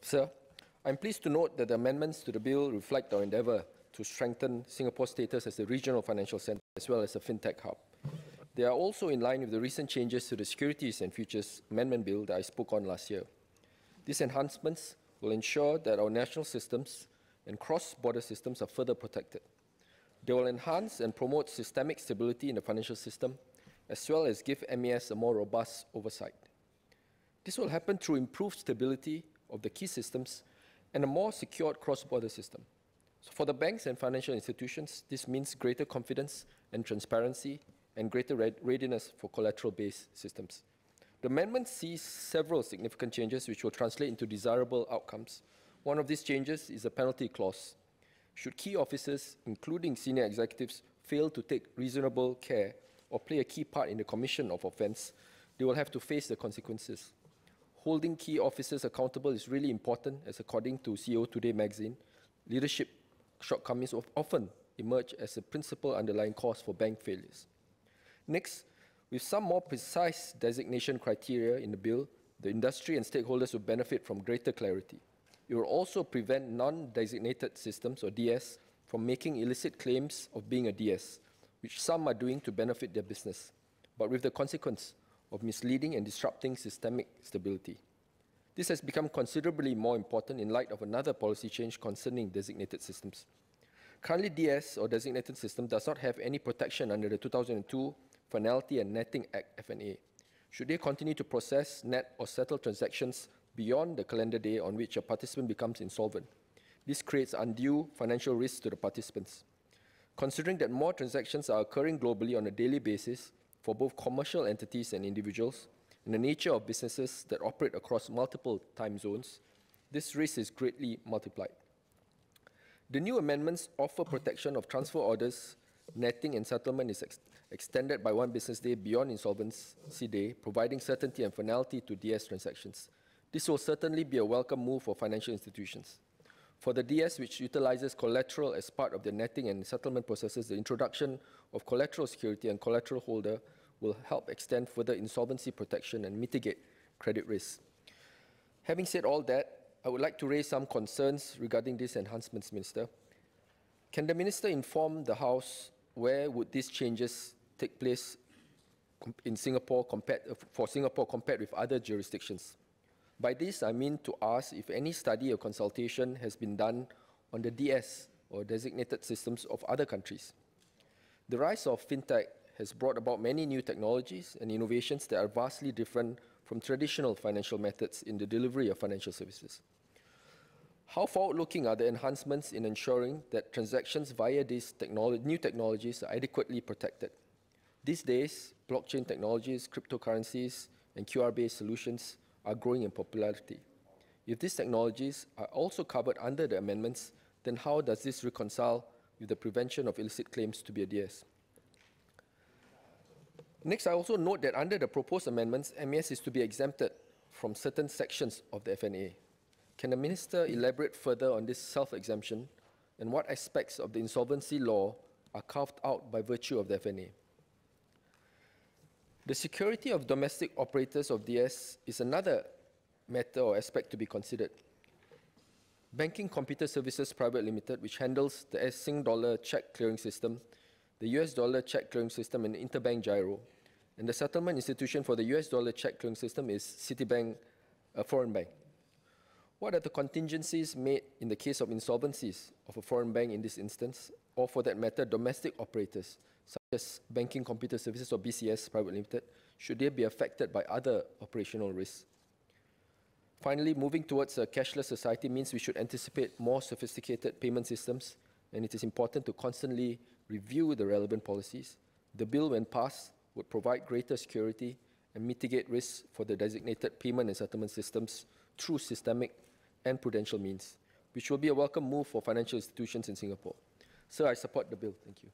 Sir, I'm pleased to note that the amendments to the bill reflect our endeavour to strengthen Singapore's status as a regional financial centre as well as a fintech hub. They are also in line with the recent changes to the Securities and Futures Amendment Bill that I spoke on last year. These enhancements will ensure that our national systems and cross-border systems are further protected. They will enhance and promote systemic stability in the financial system, as well as give MAS a more robust oversight. This will happen through improved stability of the key systems and a more secured cross-border system. So for the banks and financial institutions, this means greater confidence and transparency and greater readiness for collateral-based systems. The amendment sees several significant changes which will translate into desirable outcomes. One of these changes is a penalty clause. Should key officers, including senior executives, fail to take reasonable care or play a key part in the commission of offence, they will have to face the consequences. Holding key officers accountable is really important, as according to CEO Today magazine, leadership shortcomings often emerge as a principal underlying cause for bank failures. Next, with some more precise designation criteria in the bill, the industry and stakeholders will benefit from greater clarity. It will also prevent non-designated systems, or DS, from making illicit claims of being a DS, which some are doing to benefit their business, but with the consequence of misleading and disrupting systemic stability. This has become considerably more important in light of another policy change concerning designated systems. Currently, DS, or designated system, does not have any protection under the 2002 Finality and Netting Act (FNA). Should they continue to process, net, or settle transactions beyond the calendar day on which a participant becomes insolvent, this creates undue financial risks to the participants. Considering that more transactions are occurring globally on a daily basis for both commercial entities and individuals, and the nature of businesses that operate across multiple time zones, this risk is greatly multiplied. The new amendments offer protection of transfer orders, netting and settlement is extended by 1 business day beyond insolvency day, providing certainty and finality to DS transactions. This will certainly be a welcome move for financial institutions. For the DS which utilizes collateral as part of the netting and settlement processes, the introduction of collateral security and collateral holder will help extend further insolvency protection and mitigate credit risk. Having said all that, I would like to raise some concerns regarding these enhancements, Minister. Can the Minister inform the House where would these changes take place in Singapore compared with other jurisdictions? By this, I mean to ask if any study or consultation has been done on the DS, or designated systems, of other countries. The rise of fintech has brought about many new technologies and innovations that are vastly different from traditional financial methods in the delivery of financial services. How forward-looking are the enhancements in ensuring that transactions via these new technologies are adequately protected? These days, blockchain technologies, cryptocurrencies, and QR-based solutions are growing in popularity. If these technologies are also covered under the amendments, then how does this reconcile with the prevention of illicit claims to be a DS? Next, I also note that under the proposed amendments, MAS is to be exempted from certain sections of the FNA. Can the Minister elaborate further on this self-exemption and what aspects of the insolvency law are carved out by virtue of the FNA? The security of domestic operators of DS is another matter or aspect to be considered. Banking Computer Services Private Limited, which handles the Sing dollar cheque clearing system, the US dollar cheque clearing system, and interbank gyro, and the settlement institution for the US dollar cheque clearing system is Citibank, a foreign bank. What are the contingencies made in the case of insolvencies of a foreign bank in this instance, or for that matter, domestic operators, such as Banking Computer Services or BCS Private Limited, should they be affected by other operational risks? Finally, moving towards a cashless society means we should anticipate more sophisticated payment systems, and it is important to constantly review the relevant policies. The bill, when passed, would provide greater security and mitigate risks for the designated payment and settlement systems through systemic and prudential means, which will be a welcome move for financial institutions in Singapore. Sir, I support the bill. Thank you.